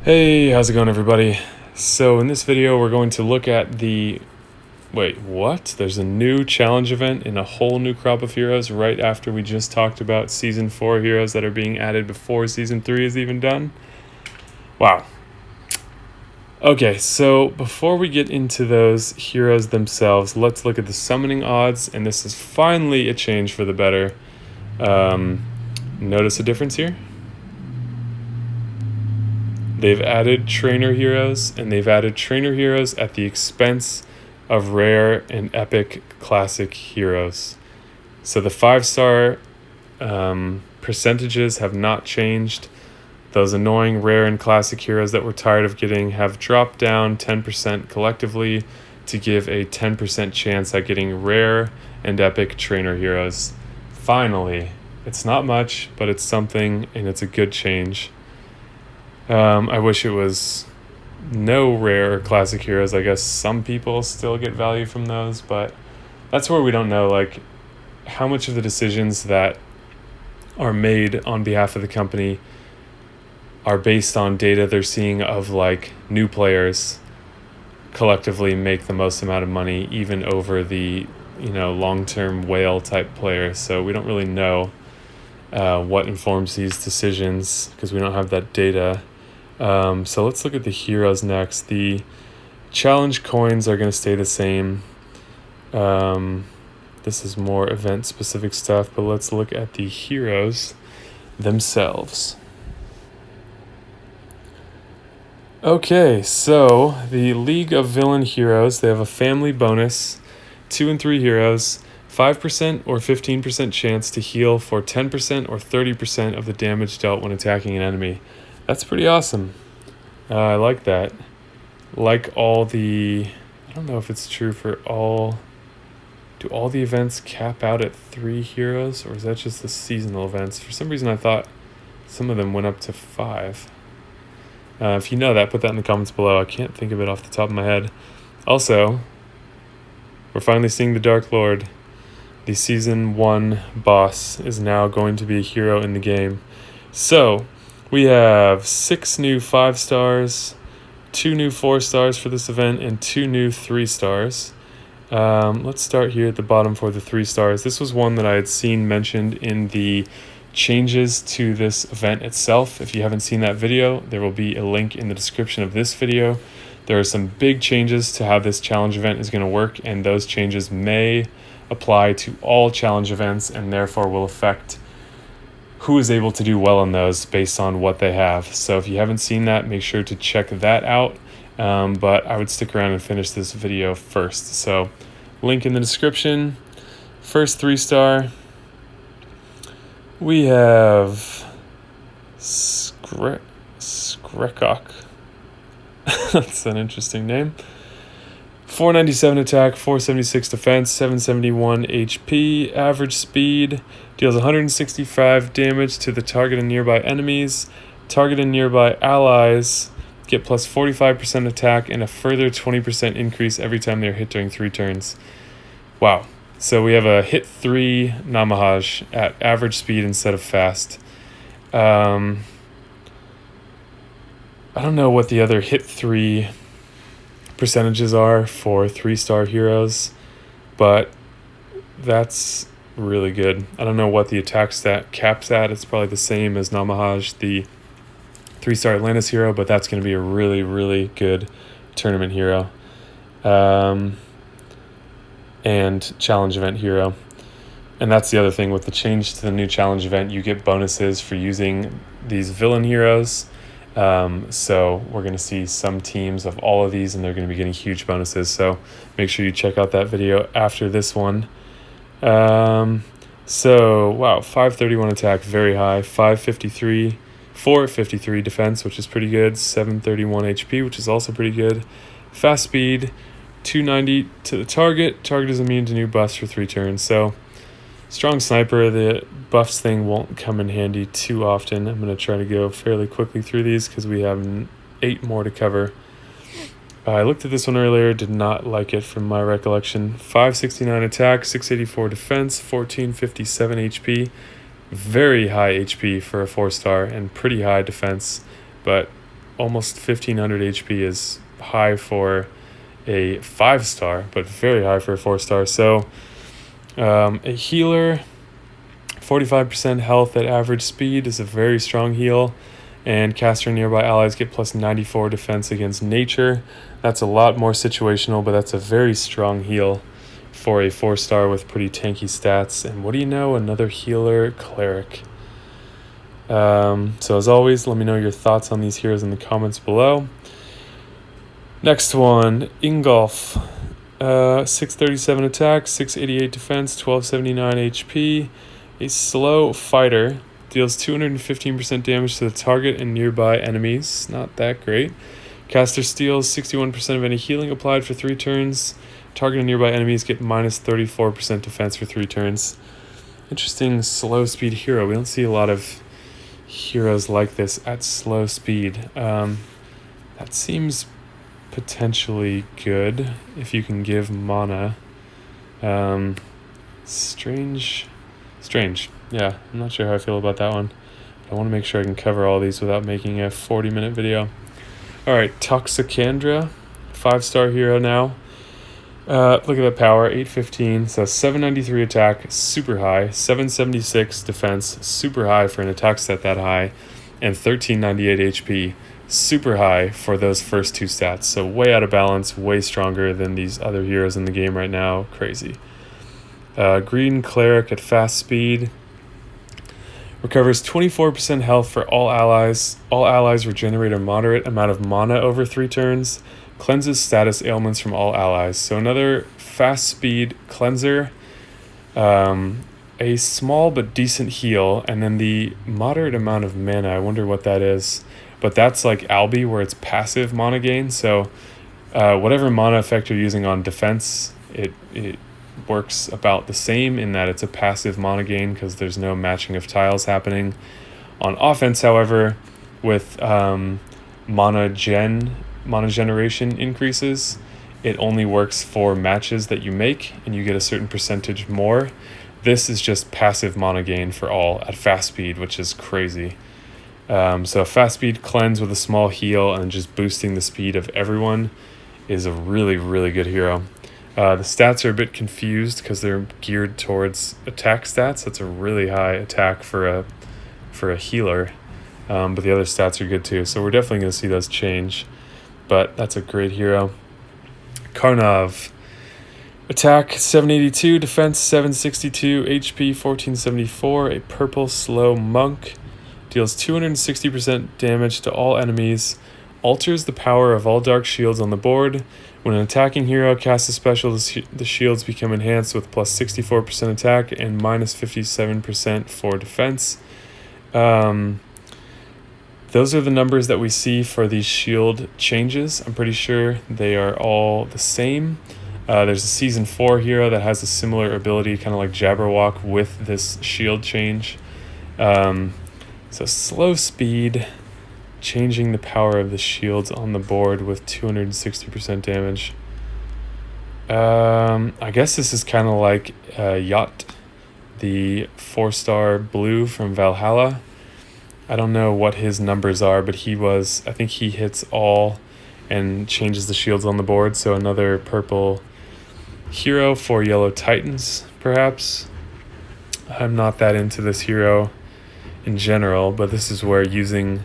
Hey, how's it going, everybody? So in this video, we're going to look at the... Wait, what? There's a new challenge event in a whole new crop of heroes right after we just talked about Season 4 heroes that are being added before Season 3 is even done? Wow. Okay, so before we get into those heroes themselves, let's look at the summoning odds, and this is finally a change for the better. Notice a difference here? They've added trainer heroes, and they've added trainer heroes at the expense of rare and epic classic heroes. So the 5-star percentages have not changed. Those annoying rare and classic heroes that we're tired of getting have dropped down 10% collectively to give a 10% chance at getting rare and epic trainer heroes. Finally, it's not much, but it's something, and it's a good change. I wish it was no rare or classic heroes. I guess some people still get value from those, but that's where we don't know, like, how much of the decisions that are made on behalf of the company are based on data they're seeing of, like, new players collectively make the most amount of money, even over the, long-term whale type players. So we don't really know what informs these decisions because we don't have that data. So let's look at the heroes next. The challenge coins are going to stay the same. This is more event-specific stuff, but let's look at the heroes themselves. Okay, so the League of Villain Heroes, they have a family bonus, 2 and 3 heroes, 5% or 15% chance to heal for 10% or 30% of the damage dealt when attacking an enemy. That's pretty awesome. I like that. Like all the... I don't know if it's true for all... Do all the events cap out at 3 heroes? Or is that just the seasonal events? For some reason I thought some of them went up to 5. If you know that, put that in the comments below. I can't think of it off the top of my head. Also, we're finally seeing the Dark Lord. The Season 1 boss is now going to be a hero in the game. So... we have 6 new 5 stars, 2 new 4 stars for this event, and 2 new 3 stars. Let's start here at the bottom for the 3 stars. This was one that I had seen mentioned in the changes to this event itself. If you haven't seen that video, there will be a link in the description of this video. There are some big changes to how this challenge event is going to work, and those changes may apply to all challenge events and therefore will affect who is able to do well on those based on what they have. So if you haven't seen that, make sure to check that out. But I would stick around and finish this video first. So link in the description. First 3-star, we have Skrekok. That's an interesting name. 497 attack, 476 defense, 771 HP, average speed, deals 165 damage to the target and nearby enemies. Target and nearby allies get plus 45% attack and a further 20% increase every time they're hit during 3 turns. Wow. So we have a hit 3 Namahaj at average speed instead of fast. I don't know what the other hit 3 percentages are for 3-star heroes, but that's really good. I don't know what the attack stat caps at. It's probably the same as Namahaj, the 3-star Atlantis hero, but that's going to be a really, really good tournament hero and challenge event hero. And that's the other thing with the change to the new challenge event. You get bonuses for using these villain heroes. So we're going to see some teams of all of these, and they're going to be getting huge bonuses. So make sure you check out that video after this one. So, wow, 531 attack, very high. 453 defense, which is pretty good. 731 HP, which is also pretty good. Fast speed, 290 to the target. Target is immune to new buffs for 3 turns. So, strong sniper. The buffs thing won't come in handy too often. I'm going to try to go fairly quickly through these because we have 8 more to cover. I looked at this one earlier, did not like it from my recollection. 569 attack, 684 defense, 1457 HP. Very high HP for a 4-star and pretty high defense, but almost 1500 HP is high for a 5-star, but very high for a 4-star. So a healer, 45% health at average speed is a very strong heal, and caster and nearby allies get plus 94 defense against nature. That's a lot more situational, but that's a very strong heal for a 4-star with pretty tanky stats. And what do you know? Another healer cleric. So as always, let me know your thoughts on these heroes in the comments below. Next one, Ingolf. 637 attack, 688 defense, 1279 HP. A slow fighter, deals 215% damage to the target and nearby enemies. Not that great. Caster steals 61% of any healing applied for 3 turns. Target and nearby enemies get minus 34% defense for 3 turns. Interesting slow speed hero. We don't see a lot of heroes like this at slow speed. That seems potentially good if you can give mana. Strange. Yeah, I'm not sure how I feel about that one. I want to make sure I can cover all these without making a 40-minute video. Alright, Toxicandra, 5-star hero now. Look at that power, 815, so 793 attack, super high, 776 defense, super high for an attack set that high, and 1398 HP, super high for those first 2 stats. So way out of balance, way stronger than these other heroes in the game right now. Crazy. Green cleric at fast speed. Recovers 24% health for all allies. All allies regenerate a moderate amount of mana over 3 turns. Cleanses status ailments from all allies. So another fast speed cleanser. A small but decent heal. And then the moderate amount of mana. I wonder what that is. But that's like Albi, where it's passive mana gain. So whatever mana effect you're using on defense, it works about the same in that it's a passive mana gain because there's no matching of tiles happening. On offense, however, with mana generation increases, it only works for matches that you make, and you get a certain percentage more. This is just passive mana gain for all at fast speed, which is crazy. So fast speed cleanse with a small heal and just boosting the speed of everyone is a really, really good hero. The stats are a bit confused because they're geared towards attack stats. That's a really high attack for a healer, but the other stats are good too. So we're definitely going to see those change, but that's a great hero. Karnov. Attack 782, defense 762, HP 1474, a purple slow monk. Deals 260% damage to all enemies. Alters the power of all dark shields on the board. When an attacking hero casts a special, the shields become enhanced with plus 64% attack and minus 57% for defense. Those are the numbers that we see for these shield changes. I'm pretty sure they are all the same. There's a Season 4 hero that has a similar ability, kind of like Jabberwock, with this shield change. So slow speed, changing the power of the shields on the board with 260% damage. I guess this is kind of like Yacht, the 4-star blue from Valhalla. I don't know what his numbers are, but I think he hits all and changes the shields on the board. So another purple hero for Yellow Titans, perhaps. I'm not that into this hero in general, but this is where using,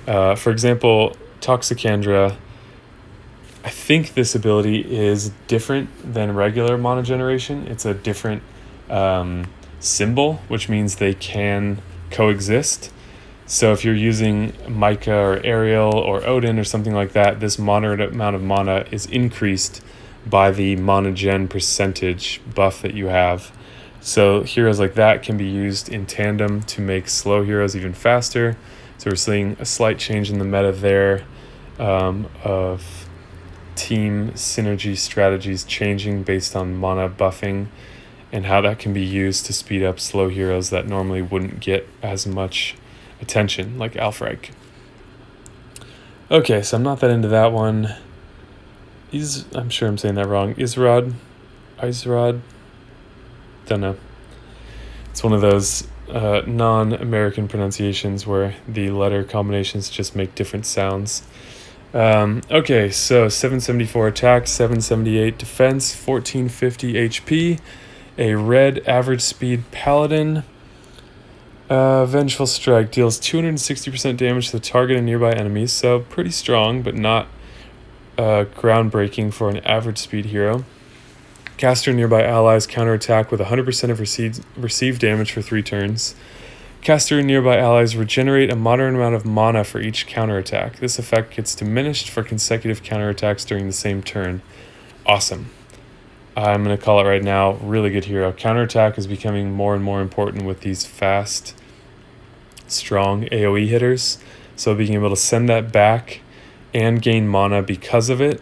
for example, Toxicandra, I think this ability is different than regular mana generation. It's a different symbol, which means they can coexist. So if you're using Micah or Ariel or Odin or something like that, this moderate amount of mana is increased by the mana gen percentage buff that you have. So heroes like that can be used in tandem to make slow heroes even faster. So we're seeing a slight change in the meta there of team synergy strategies changing based on mana buffing and how that can be used to speed up slow heroes that normally wouldn't get as much attention, like Alfreich. Okay, so I'm not that into that one. I'm sure I'm saying that wrong. Izrod? Don't know. It's one of those non-American pronunciations where the letter combinations just make different sounds. Okay, so 774 attack, 778 defense, 1450 HP, a red average speed paladin. Vengeful Strike deals 260% damage to the target and nearby enemies, so pretty strong, but not groundbreaking for an average speed hero. Caster and nearby allies counterattack with 100% of received damage for 3 turns. Caster and nearby allies regenerate a moderate amount of mana for each counterattack. This effect gets diminished for consecutive counterattacks during the same turn. Awesome. I'm going to call it right now, really good hero. Counterattack is becoming more and more important with these fast, strong AoE hitters. So being able to send that back and gain mana because of it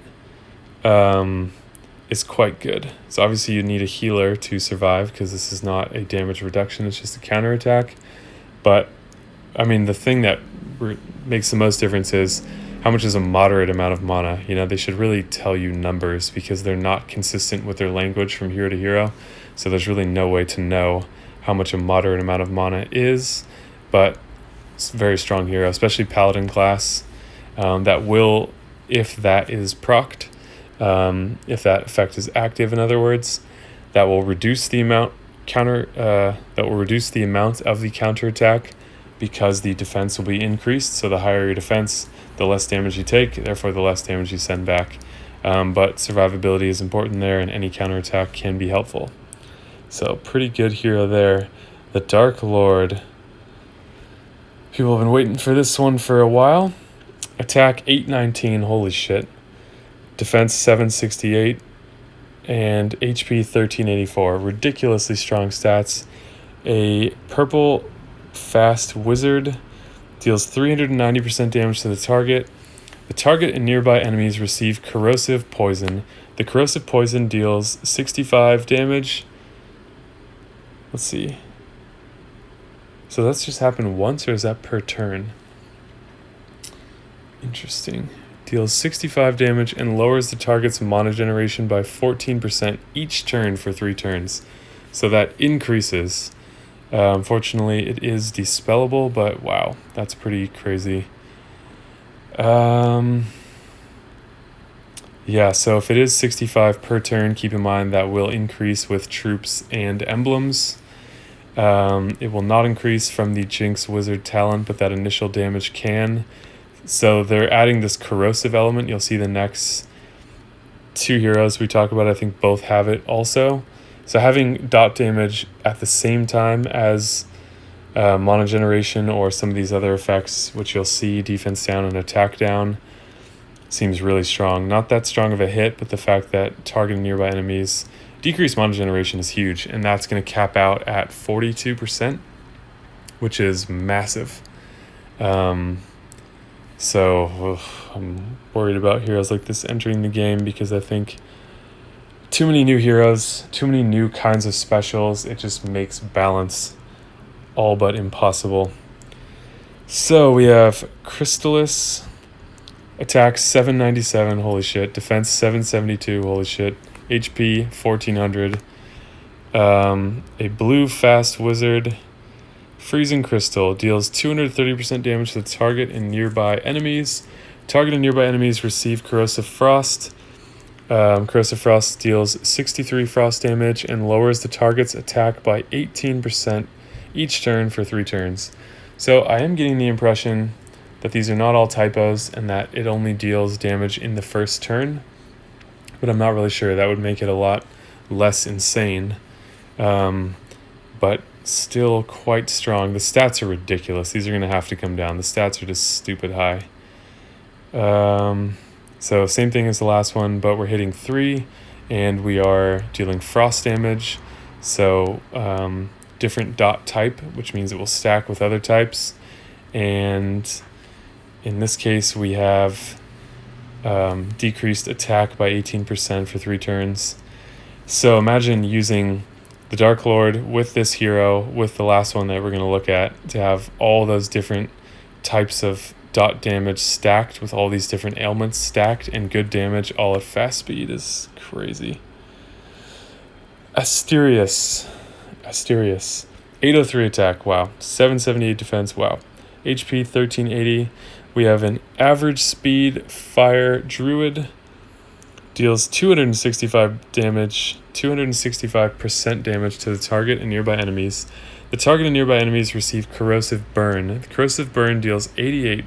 is quite good. So obviously you need a healer to survive because this is not a damage reduction, it's just a counterattack. But I mean, the thing that makes the most difference is how much is a moderate amount of mana. You know, they should really tell you numbers because they're not consistent with their language from hero to hero. So there's really no way to know how much a moderate amount of mana is. But it's a very strong hero, especially Paladin class. That will, if that is procced, if that effect is active, in other words, that will reduce the amount of the counterattack because the defense will be increased. So the higher your defense, the less damage you take, therefore the less damage you send back. But survivability is important there, and any counterattack can be helpful. So pretty good hero there. The Dark Lord. People have been waiting for this one for a while. Attack 819, holy shit. Defense 768 and HP 1384. Ridiculously strong stats. A purple fast wizard deals 390% damage to the target. The target and nearby enemies receive corrosive poison. The corrosive poison deals 65 damage. Let's see. So that's just happened once, or is that per turn? Interesting. Deals 65 damage and lowers the target's mana generation by 14% each turn for 3 turns. So that increases. Unfortunately, it is dispellable, but wow, that's pretty crazy. Yeah, so if it is 65 per turn, keep in mind that will increase with troops and emblems. It will not increase from the Jinx Wizard talent, but that initial damage can. So they're adding this corrosive element. You'll see the next 2 heroes we talk about, I think both have it also. So having dot damage at the same time as mana generation or some of these other effects, which you'll see, defense down and attack down, seems really strong. Not that strong of a hit, but the fact that targeting nearby enemies, decreased mana generation is huge, and that's going to cap out at 42%, which is massive. So I'm worried about heroes like this entering the game because I think too many new heroes, too many new kinds of specials, it just makes balance all but impossible. So we have Crystallis, attack 797, holy shit, defense 772, holy shit, HP 1400, a blue fast wizard, Freezing Crystal, deals 230% damage to the target and nearby enemies. Target and nearby enemies receive Corrosive Frost. Corrosive Frost deals 63 frost damage and lowers the target's attack by 18% each turn for 3 turns. So I am getting the impression that these are not all typos and that it only deals damage in the first turn, but I'm not really sure. That would make it a lot less insane, but still quite strong. The stats are ridiculous. These are going to have to come down. The stats are just stupid high. So same thing as the last one, but we're hitting 3 and we are dealing frost damage. So different dot type, which means it will stack with other types. And in this case, we have decreased attack by 18% for 3 turns. So imagine using the Dark Lord with this hero, with the last one that we're going to look at, to have all those different types of dot damage stacked with all these different ailments stacked and good damage all at fast speed is crazy. Asterius, 803 attack, wow. 778 defense, wow. HP 1380. We have an average speed fire druid. Deals 265 damage, 265% damage to the target and nearby enemies. The target and nearby enemies receive corrosive burn. The corrosive burn deals 88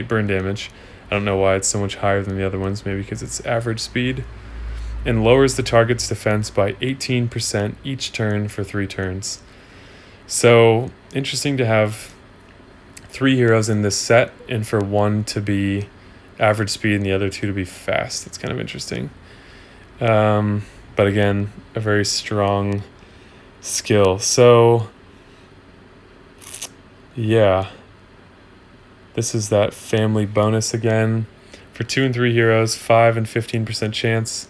burn damage. I don't know why it's so much higher than the other ones, maybe because it's average speed. And lowers the target's defense by 18% each turn for 3 turns. So, interesting to have 3 heroes in this set, and for one to be average speed and the other 2 to be fast. That's kind of interesting. But again, a very strong skill. So, yeah. This is that family bonus again. For 2 and 3 heroes, 5 and 15% chance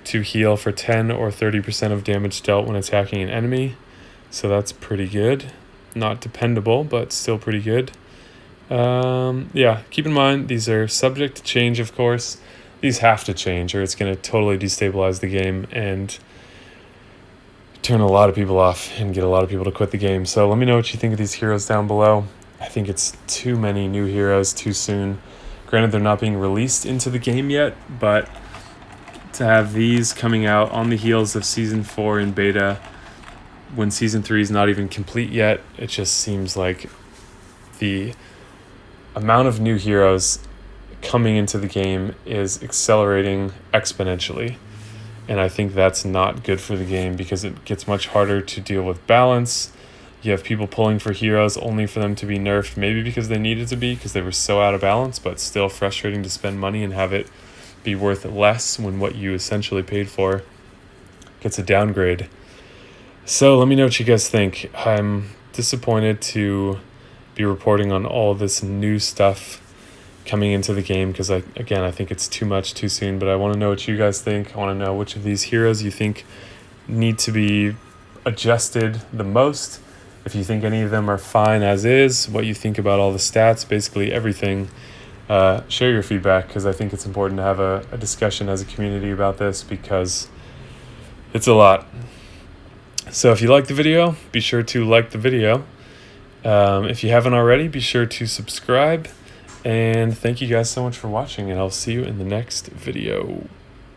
to heal for 10 or 30% of damage dealt when attacking an enemy. So that's pretty good. Not dependable, but still pretty good. Yeah, keep in mind, these are subject to change, of course. These have to change or it's going to totally destabilize the game and turn a lot of people off and get a lot of people to quit the game. So let me know what you think of these heroes down below. I think it's too many new heroes too soon. Granted, they're not being released into the game yet, but to have these coming out on the heels of Season 4 in beta, when Season 3 is not even complete yet, it just seems like the amount of new heroes coming into the game is accelerating exponentially. And I think that's not good for the game because it gets much harder to deal with balance. You have people pulling for heroes only for them to be nerfed, maybe because they needed to be, because they were so out of balance, but still frustrating to spend money and have it be worth less when what you essentially paid for gets a downgrade. So let me know what you guys think. I'm disappointed to be reporting on all this new stuff coming into the game because I think it's too much too soon, but I want to know what you guys think. I want to know which of these heroes you think need to be adjusted the most. If you think any of them are fine as is, what you think about all the stats, basically everything. Share your feedback because I think it's important to have a discussion as a community about this because it's a lot. So if you like the video, be sure to like the video. If you haven't already, be sure to subscribe. And thank you guys so much for watching, and I'll see you in the next video.